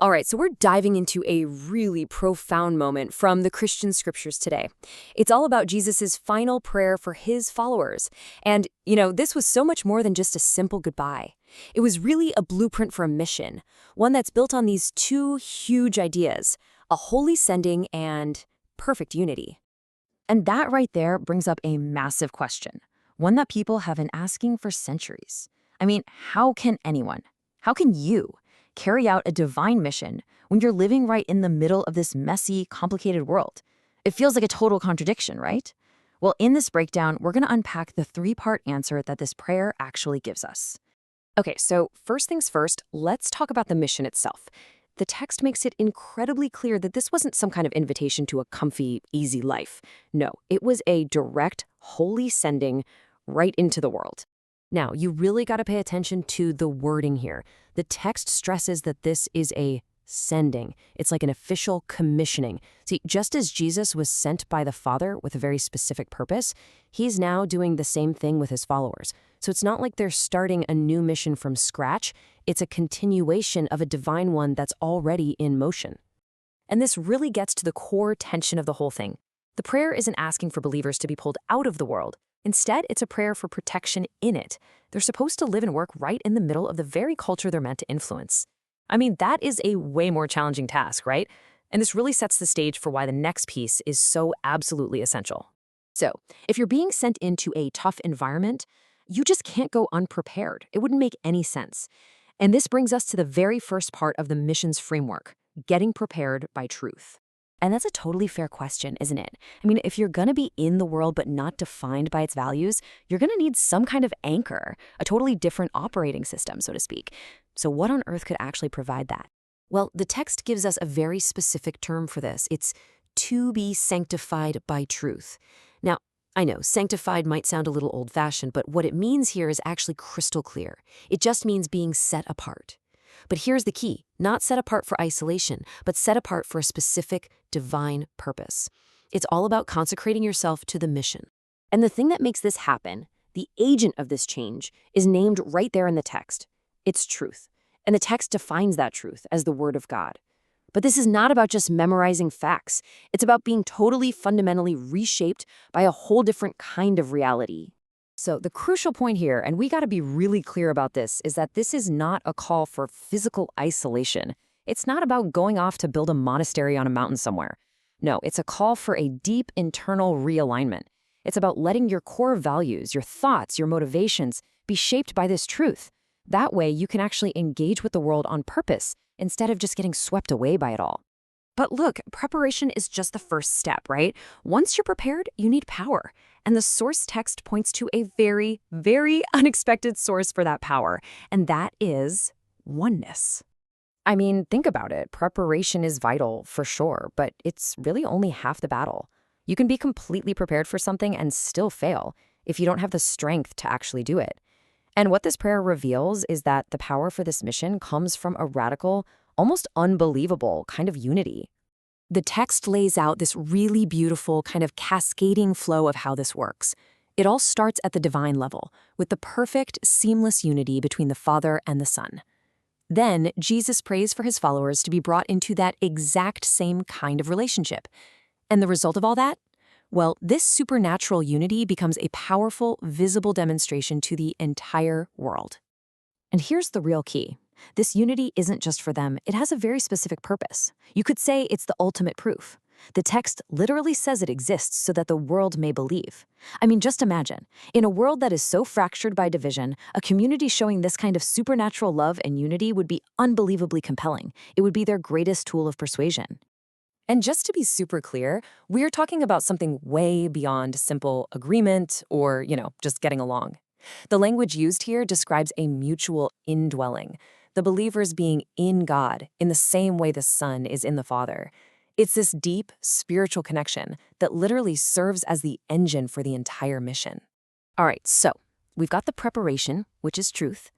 All right, so we're diving into a really profound moment from the Christian scriptures today. It's all about Jesus' final prayer for his followers. And, this was so much more than just a simple goodbye. It was really a blueprint for a mission, one that's built on these two huge ideas, a holy sending and perfect unity. And that right there brings up a massive question, one that people have been asking for centuries. I mean, how can you carry out a divine mission when you're living right in the middle of this messy, complicated world? It feels like a total contradiction, right? Well, in this breakdown, we're going to unpack the three-part answer that this prayer actually gives us. Okay, so first things first, let's talk about the mission itself. The text makes it incredibly clear that this wasn't some kind of invitation to a comfy, easy life. No, it was a direct, holy sending right into the world. Now, you really got to pay attention to the wording here. The text stresses that this is a sending. It's like an official commissioning. See, just as Jesus was sent by the Father with a very specific purpose, he's now doing the same thing with his followers. So it's not like they're starting a new mission from scratch. It's a continuation of a divine one that's already in motion. And this really gets to the core tension of the whole thing. The prayer isn't asking for believers to be pulled out of the world. Instead, it's a prayer for protection in it. They're supposed to live and work right in the middle of the very culture they're meant to influence. I mean, that is a way more challenging task, right? And this really sets the stage for why the next piece is so absolutely essential. So, if you're being sent into a tough environment, you just can't go unprepared. It wouldn't make any sense. And this brings us to the very first part of the mission's framework, getting prepared by truth. And that's a totally fair question, isn't it? I mean, if you're going to be in the world but not defined by its values, you're going to need some kind of anchor, a totally different operating system, so to speak. So what on earth could actually provide that? Well, the text gives us a very specific term for this. It's to be sanctified by truth. Now, I know, sanctified might sound a little old-fashioned, but what it means here is actually crystal clear. It just means being set apart. But here's the key, not set apart for isolation, but set apart for a specific divine purpose. It's all about consecrating yourself to the mission. And the thing that makes this happen, the agent of this change, is named right there in the text. It's truth. And the text defines that truth as the Word of God. But this is not about just memorizing facts. It's about being totally fundamentally reshaped by a whole different kind of reality. So the crucial point here, and we got to be really clear about this, is that this is not a call for physical isolation. It's not about going off to build a monastery on a mountain somewhere. No, it's a call for a deep internal realignment. It's about letting your core values, your thoughts, your motivations be shaped by this truth. That way, you can actually engage with the world on purpose instead of just getting swept away by it all. But look, preparation is just the first step, right? Once you're prepared, you need power. And the source text points to a very, very unexpected source for that power, and that is oneness. I mean, think about it. Preparation is vital, for sure, but it's really only half the battle. You can be completely prepared for something and still fail if you don't have the strength to actually do it. And what this prayer reveals is that the power for this mission comes from a radical, almost unbelievable kind of unity. The text lays out this really beautiful kind of cascading flow of how this works. It all starts at the divine level, with the perfect, seamless unity between the Father and the Son. Then, Jesus prays for his followers to be brought into that exact same kind of relationship. And the result of all that? Well, this supernatural unity becomes a powerful, visible demonstration to the entire world. And here's the real key. This unity isn't just for them, it has a very specific purpose. You could say it's the ultimate proof. The text literally says it exists so that the world may believe. I mean, just imagine, in a world that is so fractured by division, a community showing this kind of supernatural love and unity would be unbelievably compelling. It would be their greatest tool of persuasion. And just to be super clear, we're talking about something way beyond simple agreement or, just getting along. The language used here describes a mutual indwelling, the believers being in God in the same way the Son is in the Father. It's this deep spiritual connection that literally serves as the engine for the entire mission. All right, so we've got the preparation, which is truth,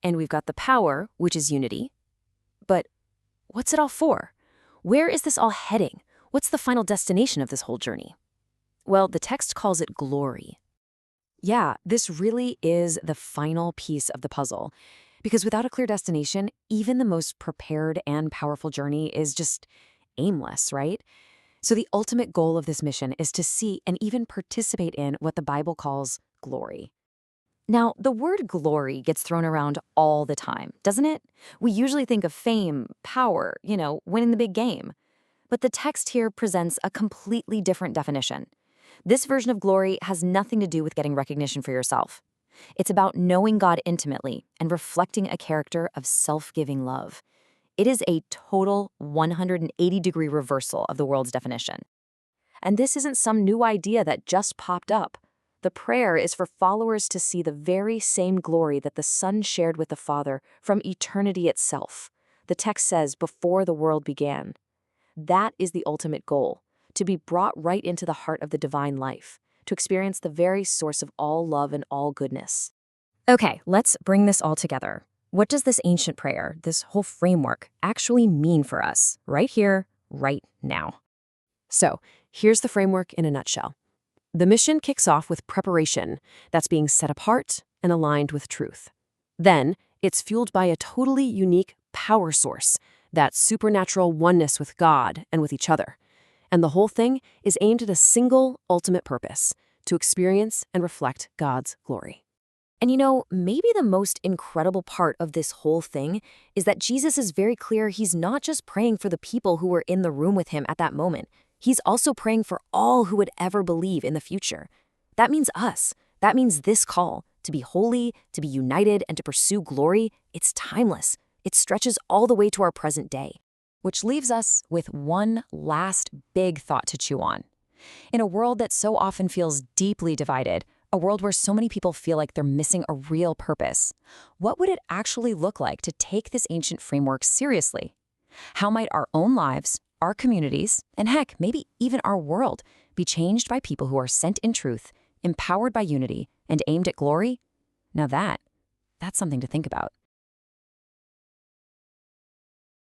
and we've got the power, which is unity. But what's it all for? Where is this all heading? What's the final destination of this whole journey? Well, the text calls it glory. Yeah, this really is the final piece of the puzzle. Because without a clear destination, even the most prepared and powerful journey is just aimless, right? So the ultimate goal of this mission is to see and even participate in what the Bible calls glory. Now, the word glory gets thrown around all the time, doesn't it? We usually think of fame, power, winning the big game. But the text here presents a completely different definition. This version of glory has nothing to do with getting recognition for yourself. It's about knowing God intimately and reflecting a character of self-giving love. It is a total 180-degree reversal of the world's definition. And this isn't some new idea that just popped up. The prayer is for followers to see the very same glory that the Son shared with the Father from eternity itself. The text says, before the world began. That is the ultimate goal, to be brought right into the heart of the divine life, to experience the very source of all love and all goodness. Okay, let's bring this all together. What does this ancient prayer, this whole framework, actually mean for us, right here, right now? So, here's the framework in a nutshell. The mission kicks off with preparation that's being set apart and aligned with truth. Then, it's fueled by a totally unique power source, that supernatural oneness with God and with each other. And the whole thing is aimed at a single ultimate purpose, to experience and reflect God's glory. And maybe the most incredible part of this whole thing is that Jesus is very clear he's not just praying for the people who were in the room with him at that moment. He's also praying for all who would ever believe in the future. That means us. That means this call, to be holy, to be united, and to pursue glory. It's timeless. It stretches all the way to our present day. Which leaves us with one last big thought to chew on. In a world that so often feels deeply divided, a world where so many people feel like they're missing a real purpose, what would it actually look like to take this ancient framework seriously? How might our own lives, our communities, and heck, maybe even our world be changed by people who are sent in truth, empowered by unity, and aimed at glory? Now that's something to think about.